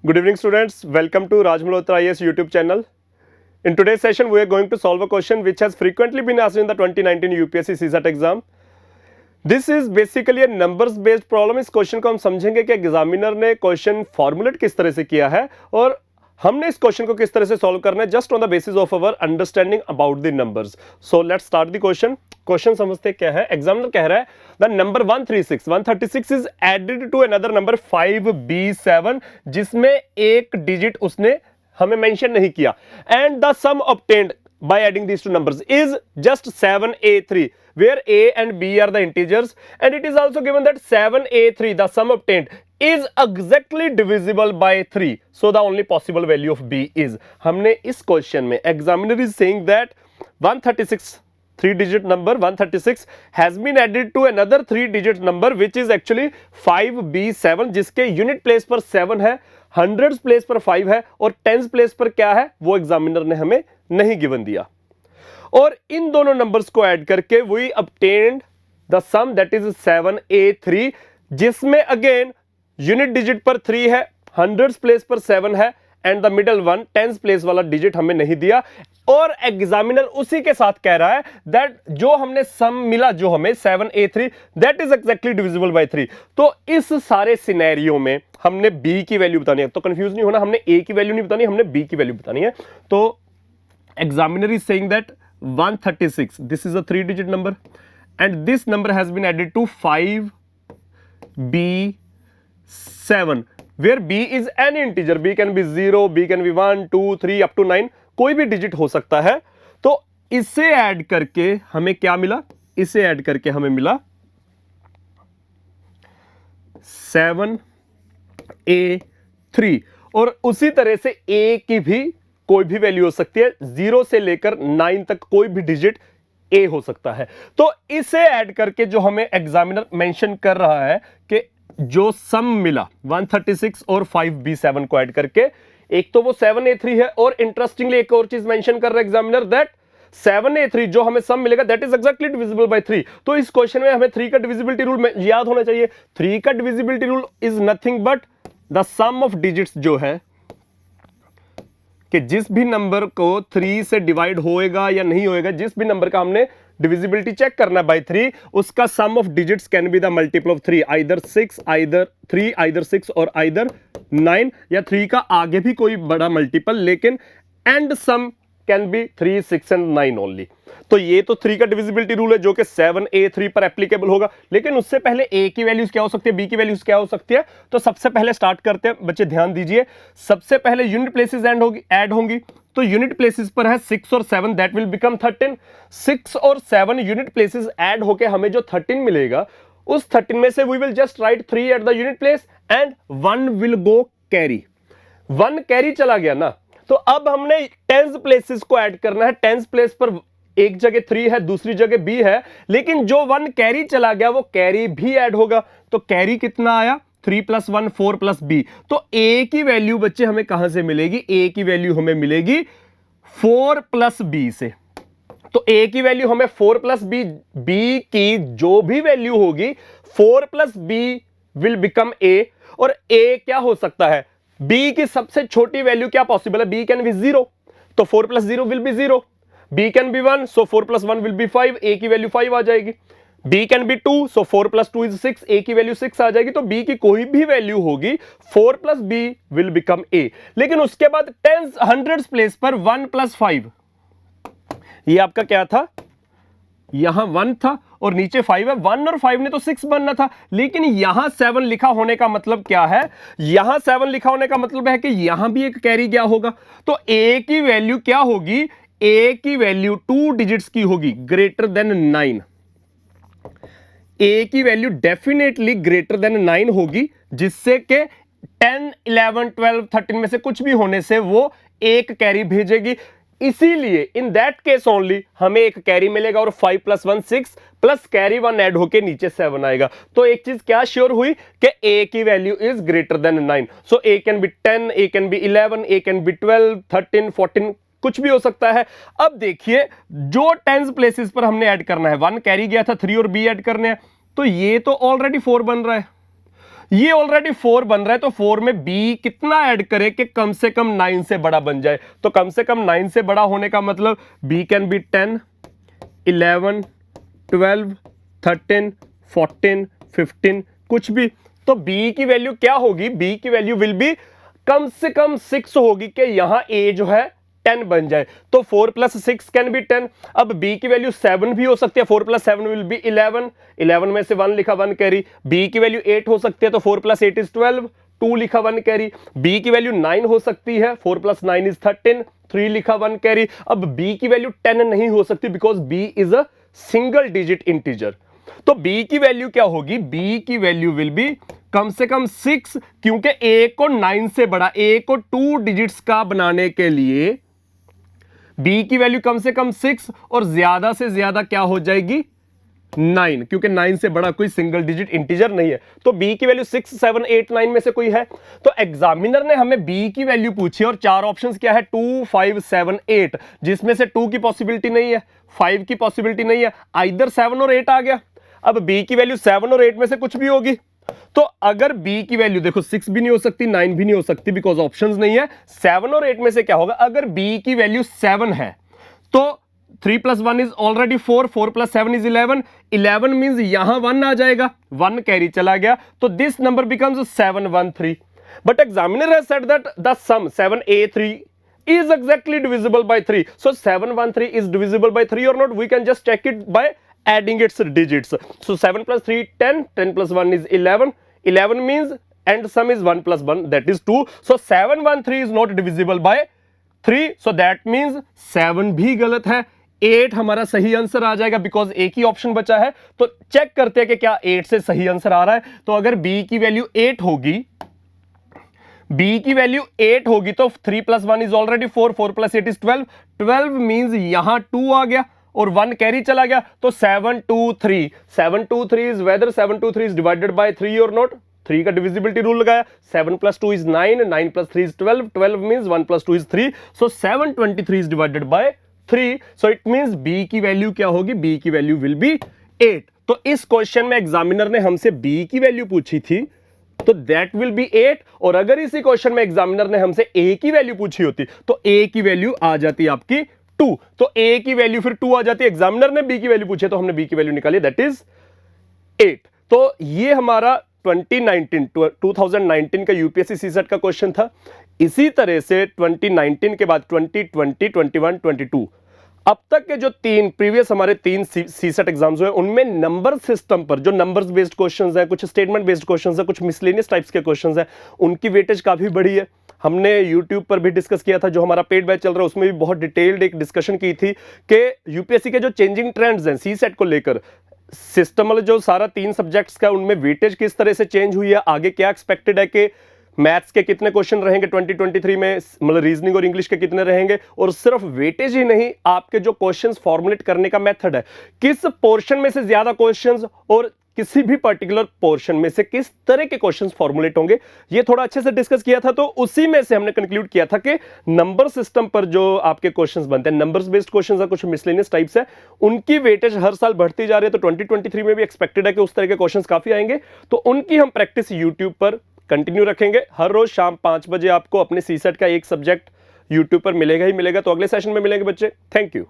Good evening, students. Welcome to Raj Malhotra IAS YouTube channel. In today's session, we are going to solve a question which has frequently been asked in the 2019 UPSC CSAT exam. This is basically a numbers based problem. इस question को हम समझेंगे कि examiner ने question formulate किस तरह से किया है और हमने इस क्वेश्चन को किस तरह से सॉल्व करना है just on the basis of our understanding about the numbers. So let's start the question. Question समझते क्या है. एग्जामिनर कह रहा है the number 136 is added to another number 5b7 जिसमें एक डिजिट उसने हमें मेंशन नहीं किया and the sum obtained by adding these two numbers is just 7a3 where a and b are the integers and it is also given that 7a3 the sum obtained is exactly divisible by 3 so the only possible value of b is. हमने इस question में examiner is saying that 136 3-digit number 136 has been added to another 3-digit number which is actually 5b7 जिसके unit place पर 7 है, hundreds place पर 5 है और tens place पर क्या है वो एग्जामिनर ने हमें नहीं गिवन दिया. और इन दोनों नंबर्स को ऐड करके we obtained the sum that is 7a3 जिसमें अगेन यूनिट डिजिट पर 3 है, हंड्रेड्स प्लेस पर 7 है and the middle one tens place वाला डिजिट हमें नहीं दिया. और एग्जामिनर उसी के साथ कह रहा है दैट जो हमने सम मिला जो हमें 7a3 that is exactly divisible by 3. तो इस सारे सिनेरियो में हमने b की वैल्यू बतानी है. तो कंफ्यूज नहीं होना, हमने a की वैल्यू नहीं बतानी, हमने b की वैल्यू बतानी है. तो examiner is saying that 136 this is a 3-digit number and this number has been added to 5b7 where b is any integer. b can be 0, b can be 1, 2, 3 up to 9 कोई भी digit हो सकता है. तो इसे add करके हमें क्या मिला, इसे ऐड करके हमें मिला 7a3 और उसी तरह से a की भी कोई भी वैल्यू हो सकती है, 0 से लेकर 9 तक कोई भी डिजिट a हो सकता है. तो इसे ऐड करके जो हमें एग्जामिनर मेंशन कर रहा है कि जो सम मिला 136 और 5b7 को ऐड करके, एक तो वो 7a3 है और इंटरेस्टिंगली एक और चीज मेंशन कर रहा है एग्जामिनर दैट 7a3 जो हमें सम मिलेगा that is exactly divisible by 3. तो इस क्वेश्चन में हमें 3 का डिविजिबिलिटी रूल याद होना चाहिए. 3 का divisibility rule is nothing but the sum of digits जो है कि जिस भी नंबर को 3 से डिवाइड होएगा या नहीं होएगा, जिस भी नंबर का हमने डिविजिबिलिटी चेक करना है बाय 3 उसका sum of digits can be the multiple of 3 either 6 either 3 either 6 और आइदर 9 या 3 का आगे भी कोई बड़ा मल्टीपल, लेकिन and sum can be 3, 6 and 9 only. तो ये तो 3 का डिविजिबिलिटी रूल है जो कि 7a3 पर एप्लीकेबल होगा. लेकिन उससे पहले a की वैल्यूज क्या हो सकती है, b की वैल्यूज क्या हो सकती है. तो सबसे पहले स्टार्ट करते हैं बच्चे, ध्यान दीजिए. सबसे पहले यूनिट प्लेसेस ऐड होंगी. तो यूनिट प्लेसेस पर है 6 और 7 दैट विल बिकम 13. 6 और 7 यूनिट प्लेसेस ऐड होके हमें जो 13 मिलेगा उस 13 में से we will just write 3 at the unit place and 1 will go carry. 1 carry चला गया ना. तो अब हमने टेंस प्लेसेस को ऐड करना है. टेंस प्लेस पर एक जगह 3 है, दूसरी जगह b है, लेकिन जो 1 कैरी चला गया वो कैरी भी ऐड होगा. तो कैरी कितना आया 3 + 1 4 + b. तो a की वैल्यू बच्चे हमें कहां से मिलेगी, a की वैल्यू हमें मिलेगी 4 + b से. तो a की वैल्यू हमें 4 + b, b की जो भी वैल्यू होगी 4 + b विल बिकम a. और a क्या हो सकता है, b की सबसे छोटी वैल्यू क्या पॉसिबल है, b कैन बी 0 तो 4 + 0 will be 0. b can be 1 so 4 + 1 will be 5, a की वैल्यू 5 आ जाएगी. b can be 2 so 4 + 2 is 6, a की वैल्यू 6 आ जाएगी. तो b की कोई भी वैल्यू होगी 4 + b विल बिकम a. लेकिन उसके बाद टेंस हंड्रेड्स प्लेस पर 1 + 5 ये आपका क्या था, यहां 1 था और नीचे 5 है. 1 और 5 ने तो 6 बनना था, लेकिन यहां 7 लिखा होने का मतलब क्या है, यहां 7 लिखा होने का मतलब है कि यहां भी एक कैरी गया होगा. तो a की वैल्यू क्या होगी, a की वैल्यू 2 डिजिट्स की होगी ग्रेटर देन 9. a की वैल्यू डेफिनेटली ग्रेटर देन 9 होगी जिससे कि 10, 11, 12, 13 में से कुछ भी होने से वो एक कैरी भेजेगी. इसीलिए इन दैट केस ओनली हमें एक कैरी मिलेगा और 5 + 1 6 प्लस कैरी 1 ऐड होके नीचे 7 आएगा. तो एक चीज क्या श्योर हुई कि a की value is greater than 9. So a can be 10, a can be 11, a can be 12, 13, 14 कुछ भी हो सकता है. अब देखिए जो टेंस प्लेसेस पर हमने ऐड करना है, 1 कैरी गया था, 3 और b ऐड करने हैं, तो ये तो ऑलरेडी 4 बन रहा है. ये ऑलरेडी 4 बन रहा है, तो 4 में b कितना ऐड करे कि कम से कम 9 से बड़ा बन जाए। तो कम से कम 9 से बड़ा होने का मतलब b कैन बी 10, 11, 12, 13, 14, 15, कुछ भी। तो b की वैल्यू क्या होगी? b की वैल्यू विल बी कम से कम 6 होगी कि यहां a जो है 10 बन जाए। तो 4 + 6 कैन बी 10। अब b की वैल्यू 7 भी हो सकती है, 4 + 7 विल बी 11, 11 में से 1 लिखा 1 कैरी। b की वैल्यू 8 हो सकती है, तो 4 + 8 इज 12, 2 लिखा 1 कैरी। b की वैल्यू 9 हो सकती है, 4 + 9 इज 13, 3 लिखा 1 कैरी। अब b की वैल्यू 10 नहीं हो सकती because b is a single digit integer. तो b की वैल्यू क्या होगी? b की वैल्यू विल बी कम से कम 6, क्योंकि a को 9 से बड़ा, a को 2 डिजिट्स का बनाने के लिए b की वैल्यू कम से कम 6 और ज्यादा से ज्यादा क्या हो जाएगी? 9, क्योंकि 9 से बड़ा कोई सिंगल डिजिट इंटीजर नहीं है। तो b की वैल्यू 6, 7, 8, 9 में से कोई है। तो एग्जामिनर ने हमें b की वैल्यू पूछी और 4 ऑप्शंस क्या है? 2, 5, 7, 8, जिसमें से 2 की पॉसिबिलिटी नहीं है, 5 की पॉसिबिलिटी नहीं है, आइदर 7 और 8 आ गया। अब b की वैल्यू 7 और 8 में से कुछ भी होगी। तो अगर b की वैल्यू देखो 6 भी नहीं हो सकती, 9 भी नहीं हो सकती बिकॉज ऑप्शंस नहीं है। 7 और 8 में से क्या होगा? अगर b की वैल्यू 7 है तो 3 + 1 इज ऑलरेडी 4, 4 + 7 इज 11, 11 मींस यहां 1 आ जाएगा, 1 कैरी चला गया, तो this number becomes 713। But examiner has said that the sum 7a3 is exactly divisible by 3. So 713 is divisible by 3 or not? We can just check it by adding its digits. So 7 + 3 10, 10 + 1 is 11, 11 means and sum is 1 + 1, that is 2. So 713 is not divisible by 3, so that means 7 भी गलत है, 8 हमारा सही answer आ जाएगा because एक ही option बचा है। तो चेक करते हैं कि क्या 8 से सही आंसर आ रहा है। तो अगर b की वैल्यू 8 होगी, b की वैल्यू 8 होगी तो 3 + 1 इज ऑलरेडी 4, 4 + 8 इज 12, 12 मींस यहां 2 आ गया और 1 कैरी चला गया, तो 723, 723 is whether 723 is divided by 3 और नॉट। 3 का डिविजिबिलिटी रूल लगाया, 7 + 2 is 9, 9 + 3 is 12, 12 means 1 + 2 is 3, so 723 is divided by 3, so it means b की वैल्यू क्या होगी? b की वैल्यू विल बी 8। तो इस क्वेश्चन में एग्जामिनर ने हमसे b की वैल्यू पूछी थी, तो दैट विल बी 8। और अगर इसी क्वेश्चन में एग्जामिनर ने हमसे a की वैल्यू पूछी होती तो a की वैल्यू आ जाती आपकी 2, तो a की वैल्यू फिर 2 आ जाती। एग्जामिनर ने b की वैल्यू पूछी तो हमने b की वैल्यू निकाली, दैट इज 8। तो ये हमारा 2019 का यूपीएससी सीसेट का क्वेश्चन था। इसी तरह से 2019 के बाद 2020, 21, 22 अब तक के जो प्रीवियस हमारे 3 सीसेट एग्जाम्स हुए उनमें नंबर सिस्टम पर जो नंबर्स बेस्ड क्वेश्चंस हैं, कुछ स्टेटमेंट बेस्ड क्वेश्चंस हैं, कुछ मिसलेनियस टाइप्स के क्वेश्चंस हैं, उनकी वेटेज काफी बड़ी है। हमने यूट्यूब पर भी डिस्कस किया था, जो हमारा पेड बैच चल रहा है उसमें भी बहुत डिटेल्ड एक डिस्कशन की थी कि यूपीएससी के जो चेंजिंग ट्रेंड्स हैं सीसेट को लेकर, सिस्टम वाले जो सारा 3 सब्जेक्ट्स का उनमें वेटेज किस तरह से चेंज हुई है, आगे क्या एक्सपेक्टेड है कि मैथ्स के कितने क्वेश्चन रहेंगे 2023 में, मतलब रीजनिंग और इंग्लिश के कितने रहेंगे, और सिर्फ वेटेज ही नहीं, आपके जो क्वेश्चंस फॉर्मुलेट करने का मेथड है, किस पोर्शन में से ज्यादा क्वेश्चंस और किसी भी पर्टिकुलर पोर्शन में से किस तरह के क्वेश्चंस फॉर्मुलेट होंगे, ये थोड़ा अच्छे से डिस्कस किया था। तो उसी में से हमने कंक्लूड किया था कि नंबर सिस्टम पर जो आपके क्वेश्चंस बनते हैं, नंबर्स बेस्ड क्वेश्चंस है, कुछ मिसलेनियस टाइप्स है, उनकी वेटेज हर साल बढ़ती जा रही है। तो 2023 में भी एक्सपेक्टेड है कि उस तरह के क्वेश्चंस काफी आएंगे, तो उनकी हम प्रैक्टिस यूट्यूब पर कंटिन्यू रखेंगे। हर रोज शाम 5 बजे आपको अपने सीसेट का एक सब्जेक्ट यूट्यूब पर मिलेगा ही मिलेगा। तो अगले सेशन में मिलेंगे बच्चे, थैंक यू।